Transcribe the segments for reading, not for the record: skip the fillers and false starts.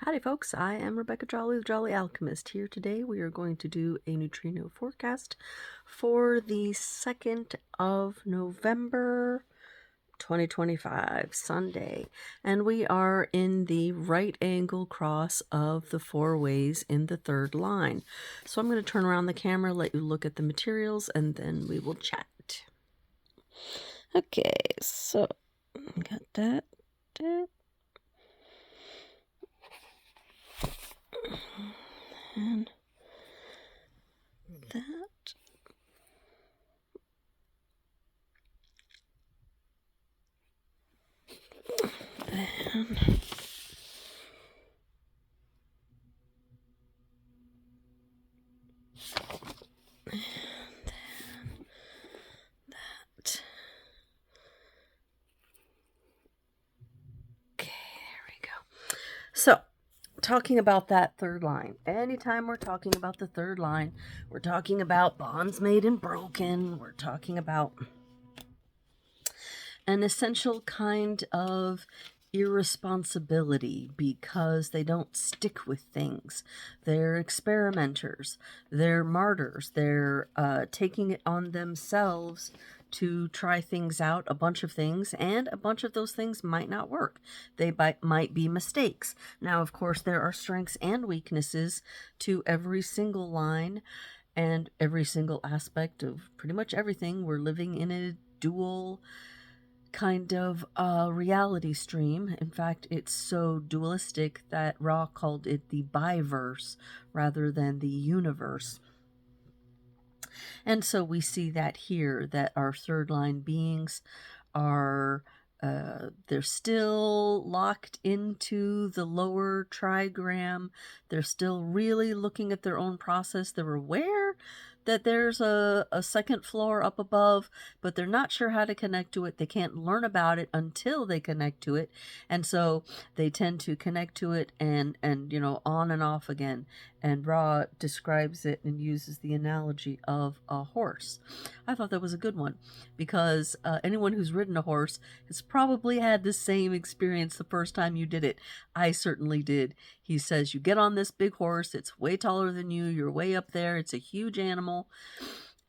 Howdy folks, I am Rebecca Jolly, the Jolly Alchemist. Here today we are going to do a neutrino forecast for the 2nd of November 2025, Sunday. And we are in the right angle cross of the 4 ways in the 3rd line. So I'm going to turn around the camera, let you look at the materials, and then we will chat. Okay, so got that. And that. And that. Okay, there we go. So, talking about that 3rd line. Anytime we're talking about the 3rd line, we're talking about bonds made and broken. We're talking about an essential kind of irresponsibility because they don't stick with things. They're experimenters. They're martyrs. They're taking it on themselves to try things out, a bunch of things, and a bunch of those things might not work. They might be mistakes. Now, of course, there are strengths and weaknesses to every single line and every single aspect of pretty much everything. We're living in a dual kind of reality stream. In fact, it's so dualistic that Ra called it the biverse rather than the universe. And so we see that here, that our 3rd line beings are they're still locked into the lower trigram. They're still really looking at their own process. They're aware that there's a 2nd floor up above, but they're not sure how to connect to it. They can't learn about it until they connect to it. And so they tend to connect to it and you know, on and off again. And Ra describes it and uses the analogy of a horse. I thought that was a good one because anyone who's ridden a horse has probably had the same experience the first time you did it. I certainly did. He says, you get on this big horse, it's way taller than you, you're way up there, it's a huge animal.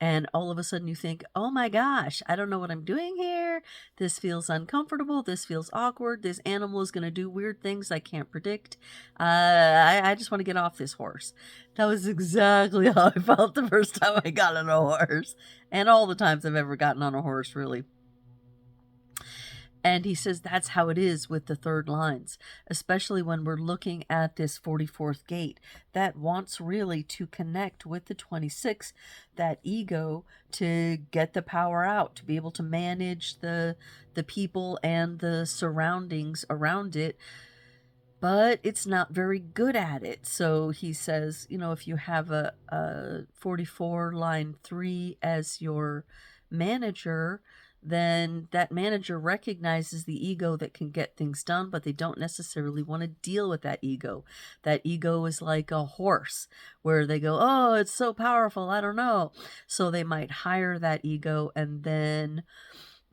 And all of a sudden you think, oh my gosh, I don't know what I'm doing here. This feels uncomfortable. This feels awkward. This animal is going to do weird things I can't predict. I just want to get off this horse. That was exactly how I felt the first time I got on a horse. And all the times I've ever gotten on a horse, really. And he says that's how it is with the 3rd lines, especially when we're looking at this 44th gate that wants really to connect with the 26, that ego, to get the power out, to be able to manage the people and the surroundings around it. But it's not very good at it. So he says, you know, if you have a 44 line 3 as your manager, then that manager recognizes the ego that can get things done, but they don't necessarily want to deal with that ego. That ego is like a horse where they go, oh, it's so powerful, I don't know. So they might hire that ego and then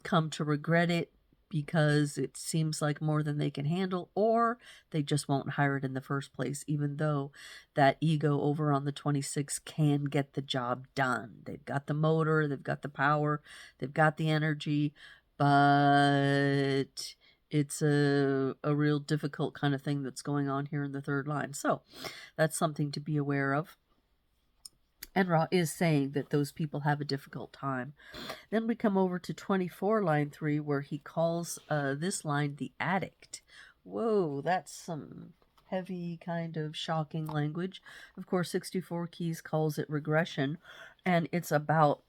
come to regret it because it seems like more than they can handle, or they just won't hire it in the first place, even though that ego over on the 26 can get the job done. They've got the motor, they've got the power, they've got the energy, but it's a real difficult kind of thing that's going on here in the 3rd line. So that's something to be aware of. And Ra is saying that those people have a difficult time. Then we come over to 24 line 3 where he calls this line the addict. Whoa, that's some heavy kind of shocking language. Of course, 64 keys calls it regression, and it's about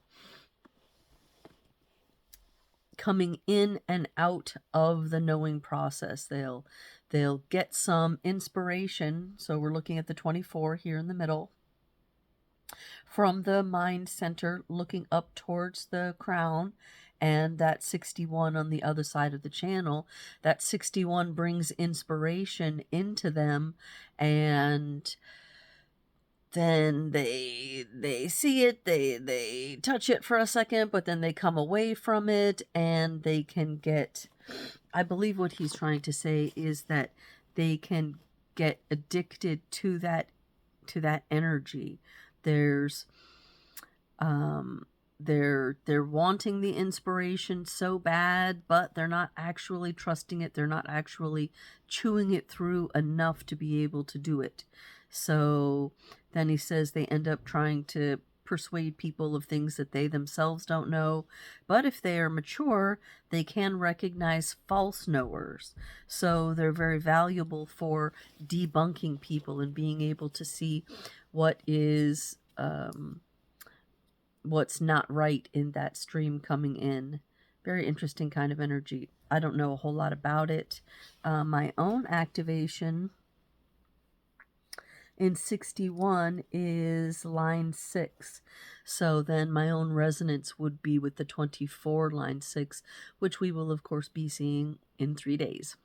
coming in and out of the knowing process. They'll get some inspiration. So we're looking at the 24 here in the middle, from the mind center looking up towards the crown, and that 61 on the other side of the channel. That 61 brings inspiration into them, and then they see it, they touch it for a second, but then they come away from it, and they can get, I believe what he's trying to say is that they can get addicted to that energy. There's they're wanting the inspiration so bad, but they're not actually trusting it. They're not actually chewing it through enough to be able to do it. So then he says they end up trying to persuade people of things that they themselves don't know. But if they are mature, they can recognize false knowers. So they're very valuable for debunking people and being able to see what is what's not right in that stream coming in. Very interesting kind of energy. I don't know a whole lot about it. My own activation in 61 is line 6. So then my own resonance would be with the 24 line 6, which we will of course be seeing in 3 days.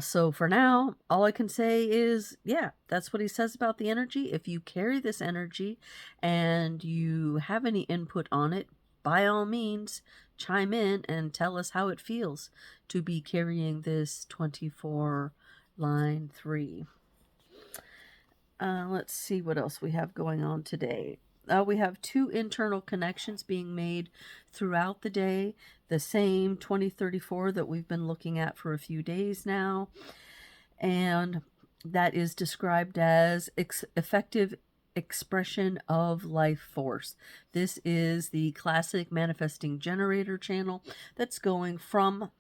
So for now, all I can say is, yeah, that's what he says about the energy. If you carry this energy and you have any input on it, by all means, chime in and tell us how it feels to be carrying this 24 line 3. Let's see what else we have going on today. We have 2 internal connections being made throughout the day. The same 2034 that we've been looking at for a few days now. And that is described as effective expression of life force. This is the classic manifesting generator channel that's going from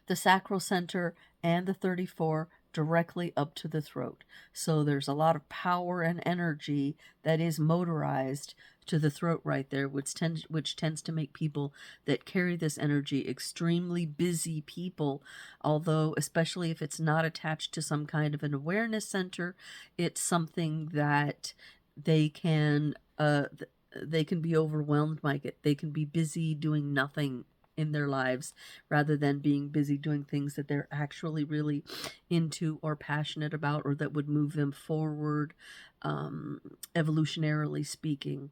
the sacral center and the 34 directly up to the throat. So there's a lot of power and energy that is motorized to the throat right there, which tends to make people that carry this energy extremely busy people. Although, especially if it's not attached to some kind of an awareness center, it's something that they can be overwhelmed by it. They can be busy doing nothing in their lives rather than being busy doing things that they're actually really into or passionate about, or that would move them forward, evolutionarily speaking.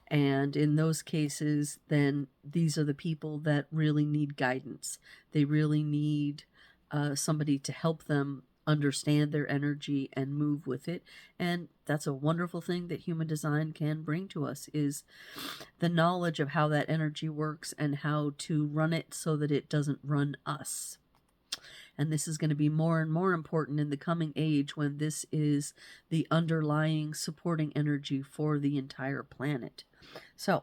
And in those cases, then these are the people that really need guidance. They really need somebody to help them understand their energy and move with it. And that's a wonderful thing that human design can bring to us, is the knowledge of how that energy works and how to run it so that it doesn't run us. And this is going to be more and more important in the coming age, when this is the underlying supporting energy for the entire planet. So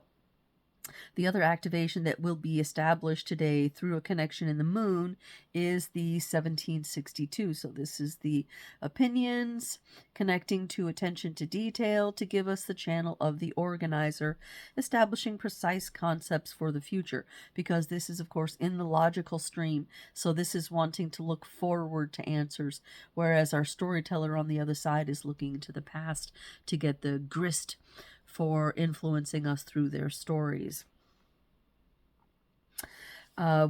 the other activation that will be established today through a connection in the moon is the 1762. So this is the opinions connecting to attention to detail to give us the channel of the organizer, establishing precise concepts for the future, because this is of course in the logical stream. So this is wanting to look forward to answers, whereas our storyteller on the other side is looking into the past to get the grist for influencing us through their stories.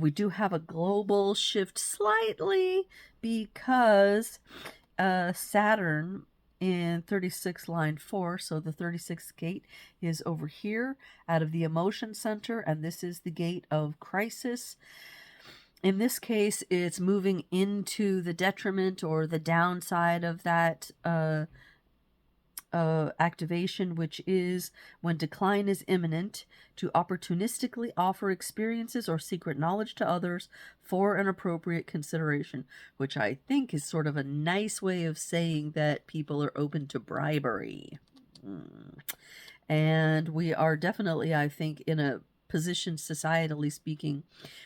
We do have a global shift slightly, because Saturn in 36 line 4, so the 36th gate is over here out of the emotion center, and this is the gate of crisis. In this case, it's moving into the detriment or the downside of that activation, which is when decline is imminent, to opportunistically offer experiences or secret knowledge to others for an appropriate consideration, which I think is sort of a nice way of saying that people are open to bribery. And we are definitely, I think, in a position, societally speaking,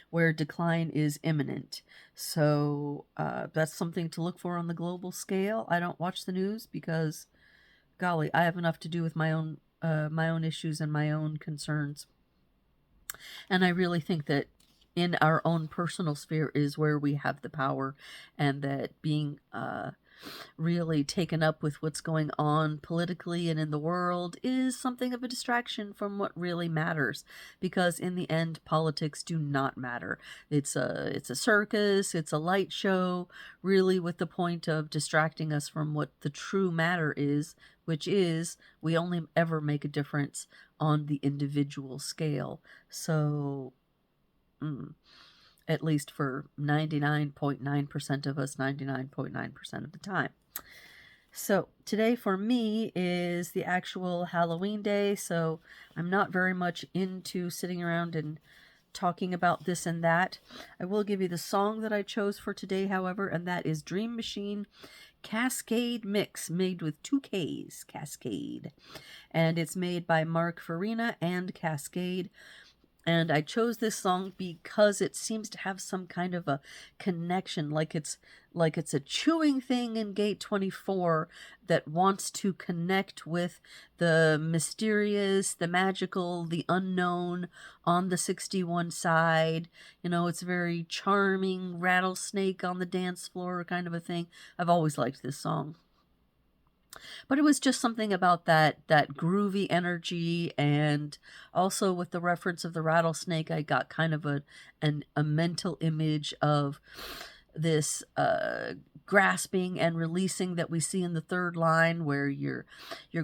where decline is imminent. So that's something to look for on the global scale. I don't watch the news because, golly, I have enough to do with my own issues and my own concerns. And I really think that in our own personal sphere is where we have the power, and that being really taken up with what's going on politically and in the world is something of a distraction from what really matters, because in the end, politics do not matter. It's a circus, it's a light show, really, with the point of distracting us from what the true matter is, which is we only ever make a difference on the individual scale. So at least for 99.9% of us, 99.9% of the time. So today for me is the actual Halloween day, so I'm not very much into sitting around and talking about this and that. I will give you the song that I chose for today, however, and that is Dream Machine Cascade Mix, made with 2 Ks, Cascade. And it's made by Mark Farina and Cascade. And I chose this song because it seems to have some kind of a connection, like it's a chewing thing in Gate 24 that wants to connect with the mysterious, the magical, the unknown on the 61 side. You know, it's very charming, rattlesnake on the dance floor kind of a thing. I've always liked this song. But it was just something about that groovy energy, and also with the reference of the rattlesnake, I got kind of a mental image of this grasping and releasing that we see in the third line, where you're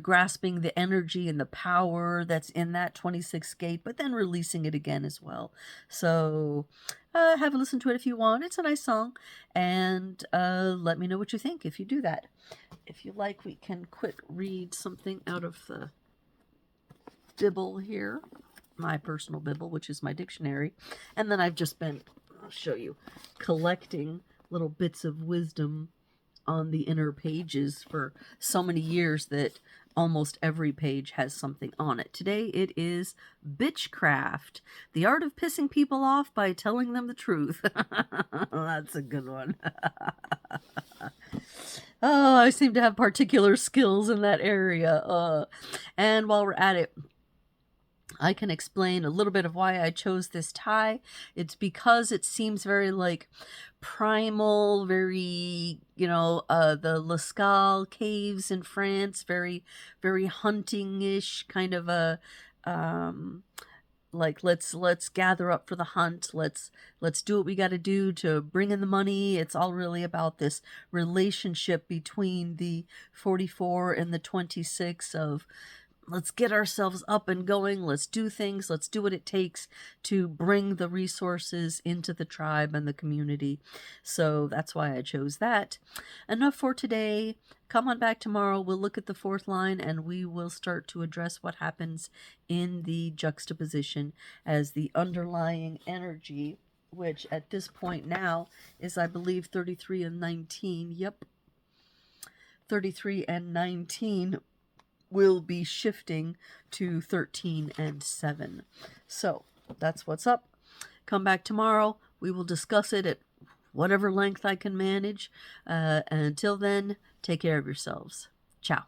grasping the energy and the power that's in that 26th gate, but then releasing it again as well. So have a listen to it if you want. It's a nice song, and let me know what you think if you do that. If you like, we can quick read something out of the Bibble here, my personal Bibble, which is my dictionary. And then I've just been, I'll show you, collecting little bits of wisdom on the inner pages for so many years that almost every page has something on it. Today it is Bitchcraft, the art of pissing people off by telling them the truth. That's a good one. Oh, I seem to have particular skills in that area. And while we're at it, I can explain a little bit of why I chose this tie. It's because it seems very like primal, very, the Lascaux caves in France, very, very hunting-ish kind of a, like let's gather up for the hunt, let's do what we got to do to bring in the money. It's all really about this relationship between the 44 and the 26 of let's get ourselves up and going, let's do things, let's do what it takes to bring the resources into the tribe and the community. So that's why I chose that. Enough for today. Come on back tomorrow. We'll look at the 4th line and we will start to address what happens in the juxtaposition as the underlying energy, which at this point now is, I believe, 33 and 19. Yep. 33 and 19 will be shifting to 13 and 7. So that's what's up. Come back tomorrow. We will discuss it at whatever length I can manage. And until then, take care of yourselves. Ciao.